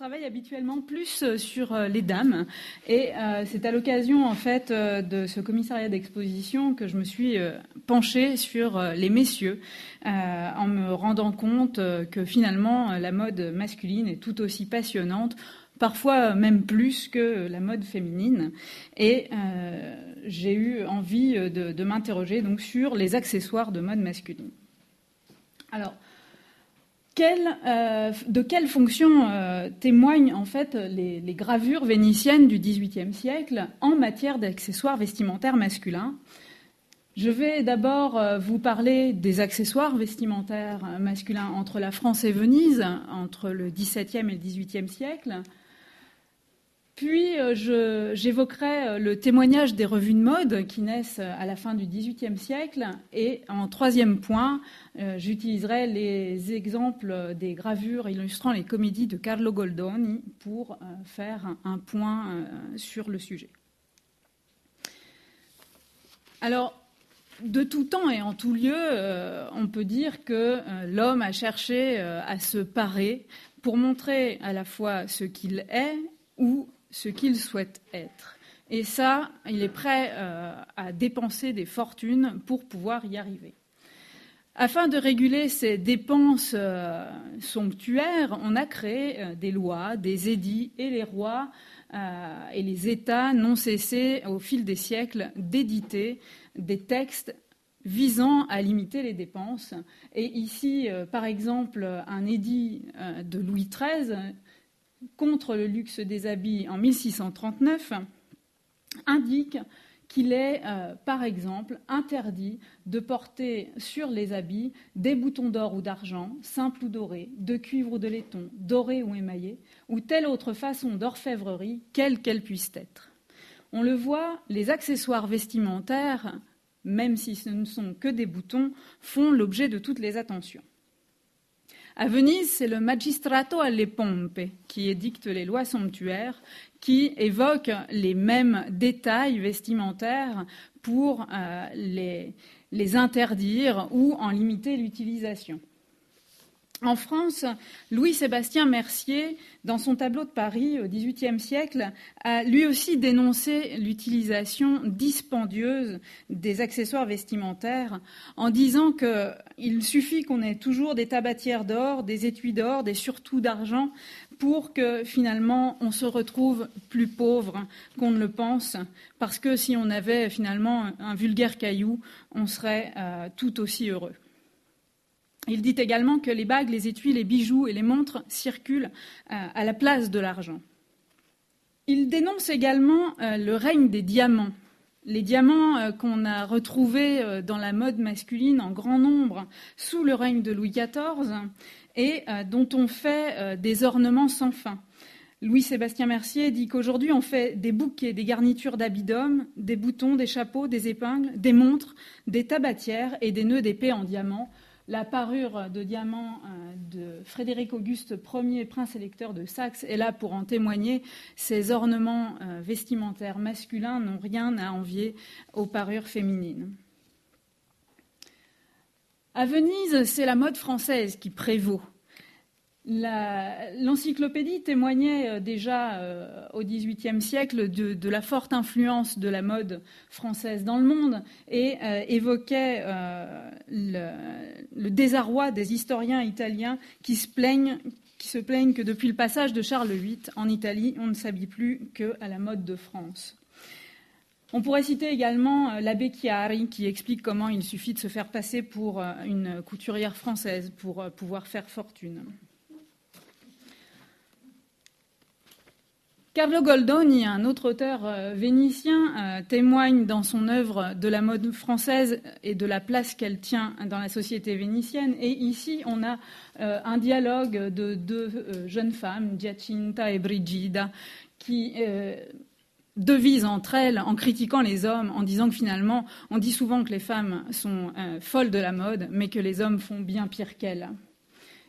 travaille habituellement plus sur les dames et c'est à l'occasion en fait de ce commissariat d'exposition que je me suis penchée sur les messieurs en me rendant compte que finalement la mode masculine est tout aussi passionnante, parfois même plus que la mode féminine. Et j'ai eu envie de m'interroger donc sur les accessoires de mode masculine. Alors, de quelle fonction témoignent en fait les gravures vénitiennes du XVIIIe siècle en matière d'accessoires vestimentaires masculins? Je vais d'abord vous parler des accessoires vestimentaires masculins entre la France et Venise, entre le XVIIe et le XVIIIe siècle. Puis j'évoquerai le témoignage des revues de mode qui naissent à la fin du XVIIIe siècle. Et en troisième point, j'utiliserai les exemples des gravures illustrant les comédies de Carlo Goldoni pour faire un point sur le sujet. Alors, de tout temps et en tout lieu, on peut dire que l'homme a cherché à se parer pour montrer à la fois ce qu'il est ou ce qu'il souhaite être. Et ça, il est prêt à dépenser des fortunes pour pouvoir y arriver. Afin de réguler ces dépenses somptuaires, on a créé des lois, des édits, et les rois et les États n'ont cessé au fil des siècles d'éditer des textes visant à limiter les dépenses. Et ici, par exemple, un édit de Louis XIII contre le luxe des habits en 1639 indique qu'il est, par exemple, interdit de porter sur les habits des boutons d'or ou d'argent, simples ou dorés, de cuivre ou de laiton, dorés ou émaillés, ou telle autre façon d'orfèvrerie, quelle qu'elle puisse être. On le voit, les accessoires vestimentaires, même si ce ne sont que des boutons, font l'objet de toutes les attentions. À Venise, c'est le Magistrato alle Pompe qui édicte les lois somptuaires, qui évoquent les mêmes détails vestimentaires pour les interdire ou en limiter l'utilisation. En France, Louis-Sébastien Mercier, dans son tableau de Paris au XVIIIe siècle, a lui aussi dénoncé l'utilisation dispendieuse des accessoires vestimentaires en disant qu'il suffit qu'on ait toujours des tabatières d'or, des étuis d'or, des surtouts d'argent pour que finalement on se retrouve plus pauvre qu'on ne le pense, parce que si on avait finalement un vulgaire caillou, on serait tout aussi heureux. Il dit également que les bagues, les étuis, les bijoux et les montres circulent à la place de l'argent. Il dénonce également le règne des diamants. Les diamants qu'on a retrouvés dans la mode masculine en grand nombre sous le règne de Louis XIV et dont on fait des ornements sans fin. Louis-Sébastien Mercier dit qu'aujourd'hui on fait des bouquets, des garnitures d'habits d'hommes, des boutons, des chapeaux, des épingles, des montres, des tabatières et des nœuds d'épée en diamant. La parure de diamant de Frédéric-Auguste Ier, prince électeur de Saxe, est là pour en témoigner. Ces ornements vestimentaires masculins n'ont rien à envier aux parures féminines. À Venise, c'est la mode française qui prévaut. L'encyclopédie témoignait déjà au XVIIIe siècle de la forte influence de la mode française dans le monde et évoquait le désarroi des historiens italiens qui se plaignent que depuis le passage de Charles VIII en Italie, on ne s'habille plus qu'à la mode de France. On pourrait citer également l'abbé Chiari qui explique comment il suffit de se faire passer pour une couturière française pour pouvoir faire fortune. Carlo Goldoni, un autre auteur vénitien, témoigne dans son œuvre de la mode française et de la place qu'elle tient dans la société vénitienne. Et ici, on a un dialogue de deux jeunes femmes, Giacinta et Brigida, qui devisent entre elles en critiquant les hommes, en disant que finalement, on dit souvent que les femmes sont folles de la mode, mais que les hommes font bien pire qu'elles.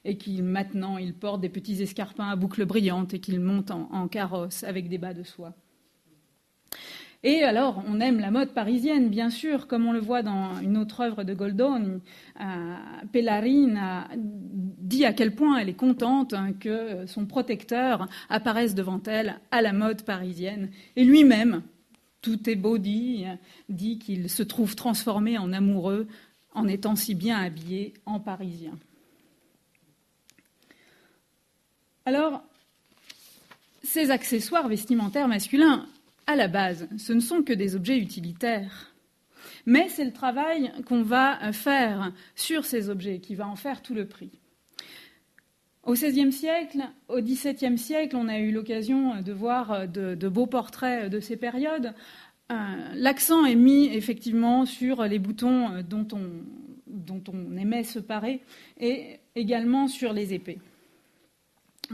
Et maintenant, ils portent des petits escarpins à boucles brillantes et qu'ils montent en carrosse avec des bas de soie. Et alors, on aime la mode parisienne, bien sûr, comme on le voit dans une autre œuvre de Goldoni. Pellarine a dit à quel point elle est contente que son protecteur apparaisse devant elle à la mode parisienne. Et lui-même, tout est beau dit qu'il se trouve transformé en amoureux en étant si bien habillé en parisien. Alors, ces accessoires vestimentaires masculins, à la base, ce ne sont que des objets utilitaires. Mais c'est le travail qu'on va faire sur ces objets qui va en faire tout le prix. Au XVIe siècle, au XVIIe siècle, on a eu l'occasion de voir de beaux portraits de ces périodes. L'accent est mis effectivement sur les boutons dont on aimait se parer et également sur les épées.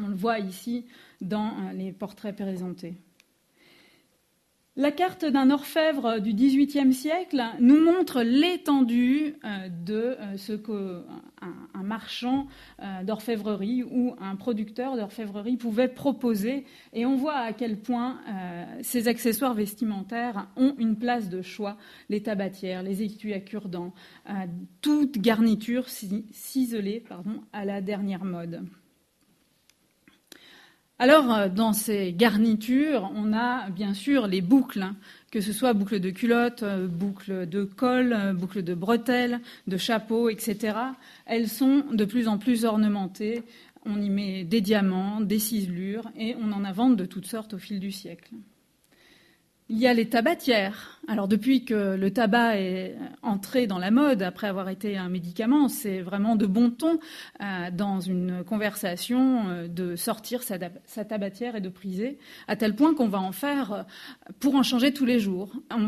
On le voit ici dans les portraits présentés. La carte d'un orfèvre du XVIIIe siècle nous montre l'étendue de ce qu'un marchand d'orfèvrerie ou un producteur d'orfèvrerie pouvait proposer. Et on voit à quel point ces accessoires vestimentaires ont une place de choix. Les tabatières, les étuis à cure-dents, toute garniture ciselée à la dernière mode. Alors, dans ces garnitures, on a bien sûr les boucles, que ce soit boucles de culotte, boucles de col, boucles de bretelles, de chapeaux, etc. Elles sont de plus en plus ornementées. On y met des diamants, des ciselures, et on en invente de toutes sortes au fil du siècle. Il y a les tabatières. Alors depuis que le tabac est entré dans la mode, après avoir été un médicament, c'est vraiment de bon ton dans une conversation de sortir sa tabatière et de priser, à tel point qu'on va en faire, pour en changer tous les jours. On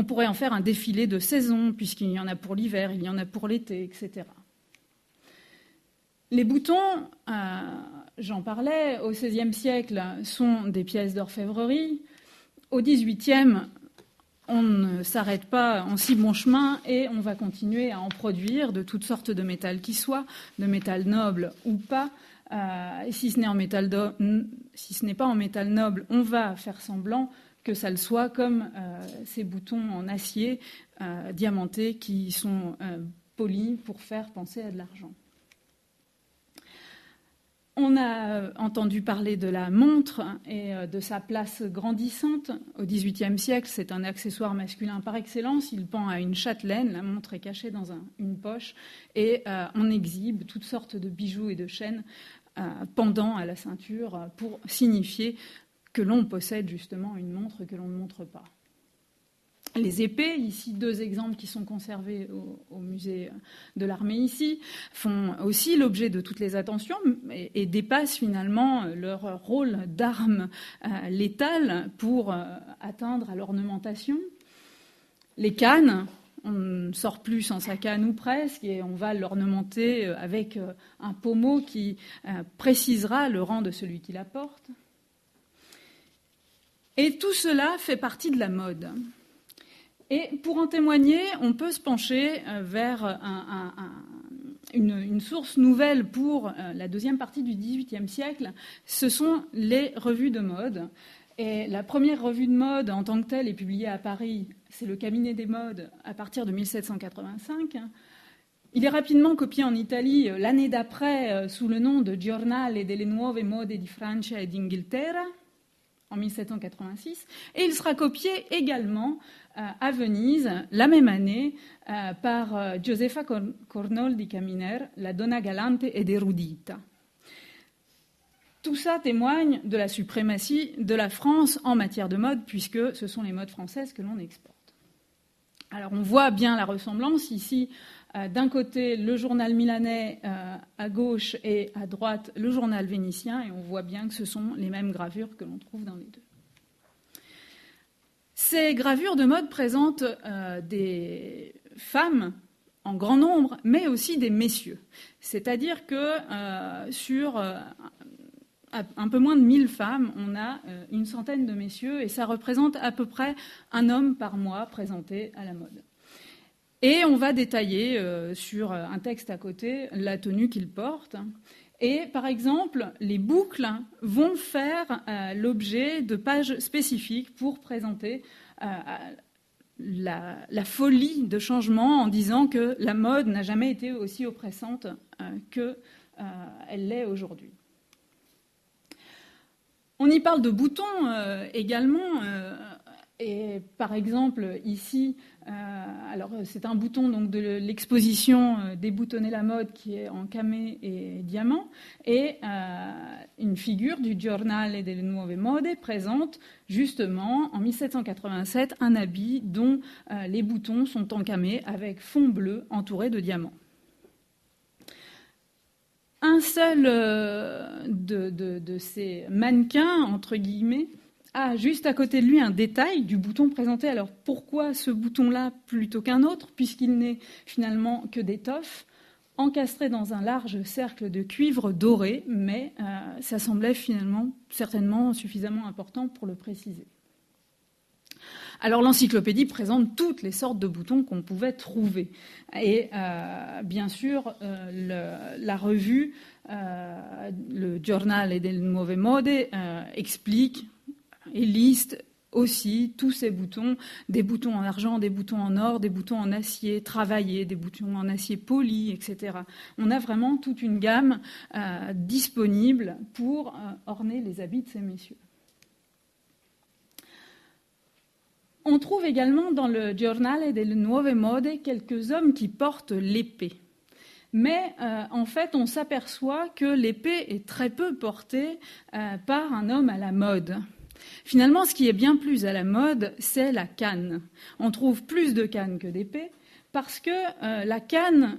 pourrait en faire un défilé de saison, puisqu'il y en a pour l'hiver, il y en a pour l'été, etc. Les boutons, j'en parlais, au XVIe siècle, sont des pièces d'orfèvrerie. Au XVIIIe, on ne s'arrête pas en si bon chemin et on va continuer à en produire de toutes sortes de métals qui soient, de métal noble ou pas. Et si ce n'est pas en métal noble, on va faire semblant que ça le soit, comme ces boutons en acier diamantés qui sont polis pour faire penser à de l'argent. On a entendu parler de la montre et de sa place grandissante. Au XVIIIe siècle, c'est un accessoire masculin par excellence. Il pend à une châtelaine, la montre est cachée dans une poche et on exhibe toutes sortes de bijoux et de chaînes pendant à la ceinture pour signifier que l'on possède justement une montre que l'on ne montre pas. Les épées, ici 2 exemples qui sont conservés au musée de l'armée ici, font aussi l'objet de toutes les attentions et dépassent finalement leur rôle d'arme létale pour atteindre à l'ornementation. Les cannes, on ne sort plus sans sa canne ou presque, et on va l'ornementer avec un pommeau qui précisera le rang de celui qui la porte. Et tout cela fait partie de la mode. Et pour en témoigner, on peut se pencher vers une source nouvelle pour la deuxième partie du XVIIIe siècle. Ce sont les revues de mode. Et la première revue de mode en tant que telle est publiée à Paris. C'est le Cabinet des modes à partir de 1785. Il est rapidement copié en Italie l'année d'après sous le nom de Giornale delle nuove mode di Francia e d'Inghilterra en 1786. Et il sera copié également à Venise, la même année, par Josefa Cornol di Caminer, La donna galante ed erudita. Tout ça témoigne de la suprématie de la France en matière de mode, puisque ce sont les modes françaises que l'on exporte. Alors on voit bien la ressemblance ici. D'un côté, le journal milanais à gauche et à droite, le journal vénitien, et on voit bien que ce sont les mêmes gravures que l'on trouve dans les deux. Ces gravures de mode présentent des femmes en grand nombre, mais aussi des messieurs. C'est-à-dire que sur un peu moins de 1000 femmes, on a une centaine de messieurs, et ça représente à peu près un homme par mois présenté à la mode. Et on va détailler sur un texte à côté la tenue qu'ils portent. Et par exemple, les boucles vont faire l'objet de pages spécifiques pour présenter la folie de changement en disant que la mode n'a jamais été aussi oppressante qu'elle l'est aujourd'hui. On y parle de boutons également. Et par exemple, ici, alors c'est un bouton donc, de l'exposition Déboutonner la mode qui est en camé et diamant, et une figure du Giornale delle Nuove Mode présente justement en 1787 un habit dont les boutons sont encamés avec fond bleu entouré de diamants. Un seul de ces mannequins, entre guillemets, a juste à côté de lui un détail du bouton présenté. Alors pourquoi ce bouton-là plutôt qu'un autre, puisqu'il n'est finalement que d'étoffe, encastré dans un large cercle de cuivre doré, mais ça semblait finalement certainement suffisamment important pour le préciser. Alors l'encyclopédie présente toutes les sortes de boutons qu'on pouvait trouver. Et bien sûr, la revue, le Giornale delle Nuove Mode, explique et liste aussi tous ces boutons, des boutons en argent, des boutons en or, des boutons en acier travaillé, des boutons en acier poli, etc. On a vraiment toute une gamme disponible pour orner les habits de ces messieurs. On trouve également dans le Giornale delle Nuove Mode quelques hommes qui portent l'épée. Mais en fait, on s'aperçoit que l'épée est très peu portée par un homme à la mode. Finalement, ce qui est bien plus à la mode, c'est la canne. On trouve plus de cannes que d'épées parce que la canne,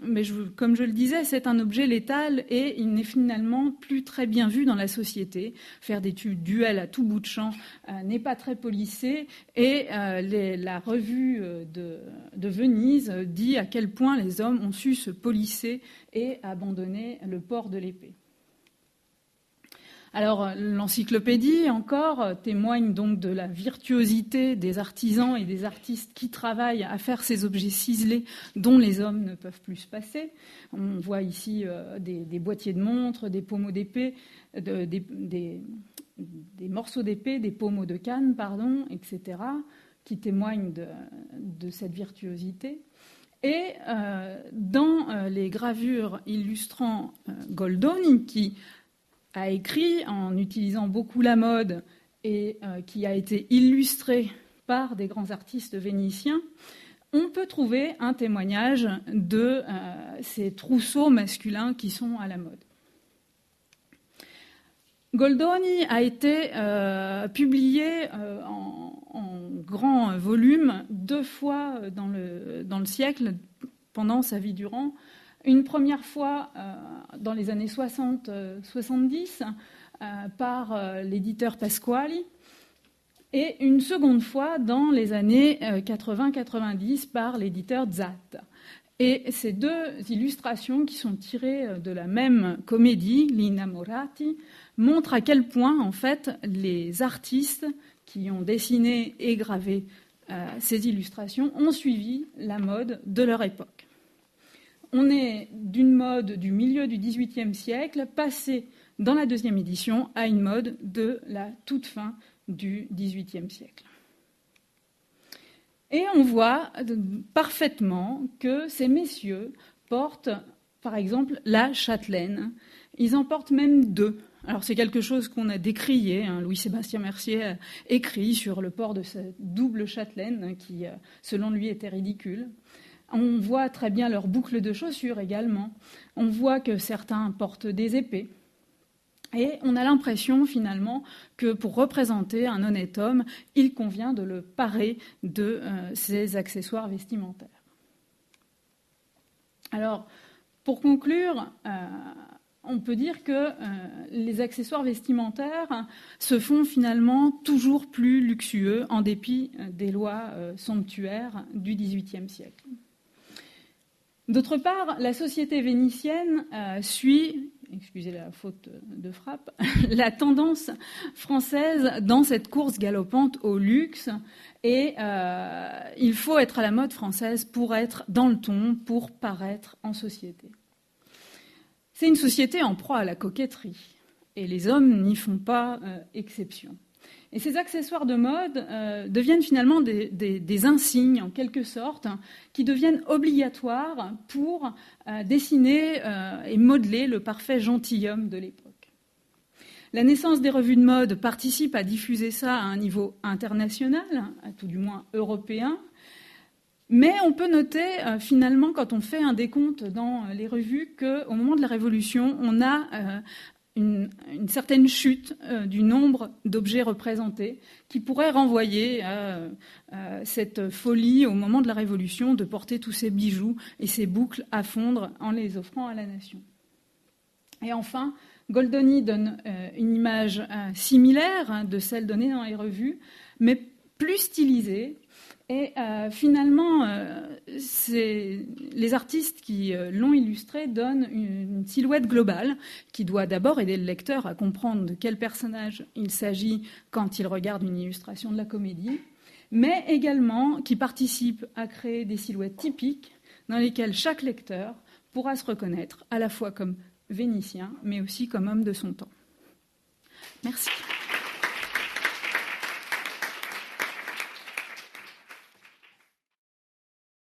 comme je le disais, c'est un objet létal et il n'est finalement plus très bien vu dans la société. Faire des duels à tout bout de champ n'est pas très policé et la revue de Venise dit à quel point les hommes ont su se polisser et abandonner le port de l'épée. Alors, l'encyclopédie, encore, témoigne donc de la virtuosité des artisans et des artistes qui travaillent à faire ces objets ciselés dont les hommes ne peuvent plus se passer. On voit ici des boîtiers de montres, des pommeaux d'épée, des morceaux d'épée, des pommeaux de canne, etc., qui témoignent de cette virtuosité. Et dans les gravures illustrant Goldoni, qui a écrit en utilisant beaucoup la mode et qui a été illustré par des grands artistes vénitiens, on peut trouver un témoignage de ces trousseaux masculins qui sont à la mode. Goldoni a été publié en grand volume 2 fois dans le siècle, pendant sa vie durant. Une première fois dans les années 60-70 par l'éditeur Pasquali et une seconde fois dans les années 80-90 par l'éditeur Zatt. Et ces 2 illustrations qui sont tirées de la même comédie, L'Innamorati, montrent à quel point en fait les artistes qui ont dessiné et gravé ces illustrations ont suivi la mode de leur époque. On est d'une mode du milieu du XVIIIe siècle, passé dans la 2e édition à une mode de la toute fin du XVIIIe siècle. Et on voit parfaitement que ces messieurs portent, par exemple, la châtelaine. Ils en portent même 2. Alors c'est quelque chose qu'on a décrié. Louis-Sébastien Mercier a écrit sur le port de cette double châtelaine qui, selon lui, était ridicule. On voit très bien leurs boucles de chaussures également. On voit que certains portent des épées. Et on a l'impression finalement que pour représenter un honnête homme, il convient de le parer de ses accessoires vestimentaires. Alors, pour conclure, on peut dire que les accessoires vestimentaires se font finalement toujours plus luxueux en dépit des lois somptuaires du XVIIIe siècle. D'autre part, la société vénitienne suit, excusez la faute de frappe, la tendance française dans cette course galopante au luxe. Et il faut être à la mode française pour être dans le ton, pour paraître en société. C'est une société en proie à la coquetterie, et les hommes n'y font pas exception. Et ces accessoires de mode deviennent finalement des insignes, en quelque sorte, qui deviennent obligatoires pour dessiner et modeler le parfait gentilhomme de l'époque. La naissance des revues de mode participe à diffuser ça à un niveau international, à tout du moins européen. Mais on peut noter, finalement, quand on fait un décompte dans les revues, qu'au moment de la Révolution, on a une certaine chute du nombre d'objets représentés qui pourrait renvoyer à cette folie au moment de la Révolution de porter tous ces bijoux et ces boucles à fondre en les offrant à la nation. Et enfin, Goldoni donne une image similaire de celle donnée dans les revues, mais plus stylisée. Et finalement, les artistes qui l'ont illustré donnent une silhouette globale qui doit d'abord aider le lecteur à comprendre de quel personnage il s'agit quand il regarde une illustration de la comédie, mais également qui participe à créer des silhouettes typiques dans lesquelles chaque lecteur pourra se reconnaître à la fois comme Vénitien, mais aussi comme homme de son temps. Merci.